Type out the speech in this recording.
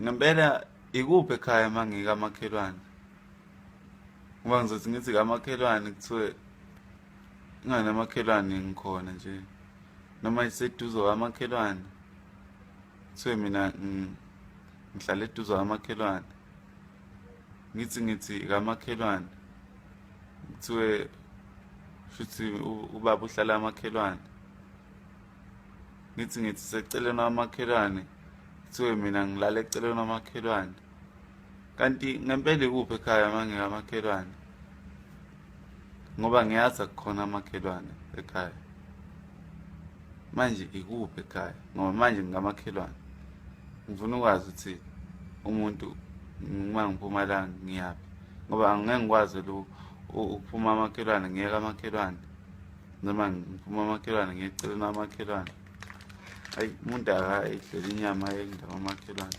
ngempela ikuphi ekhaya mangikamakhelwane? Ngoba ngizothi ngithi kamakhelwane kuthiwe inganamakhelwane ngikhona nje, noma iseduze kwamakhelwane kuthiwe mina ngihlala eduze kwamakhelwane. Ngithi kamakhelwane kuthiwe shuthi ubaba uhlala amakhelwane. Ngithi seceleni kwamakhelwane kuthiwe mina ngilala eceleni kwamakhelwane. Kanti ngempela ikuphi ekhaya mangikamakhelwane? Ngoba ngiyazi akukhona amakhelwane ekhaya. Manje ikuphi ekhaya? Ngoba manje ngikamakhelwane. Ngifuna ukwazi ukuthi umuntu uma ngiphuma la ngiyaphi. Ngoba angeke ngikwazi ukuphuma amakhelwane ngiye kamakhelwane, noma ngiphuma amakhelwane ngiye eceleni kwamakhelwane. Hayi, umuntu akayidlela inyama yendawo kamakhelwane.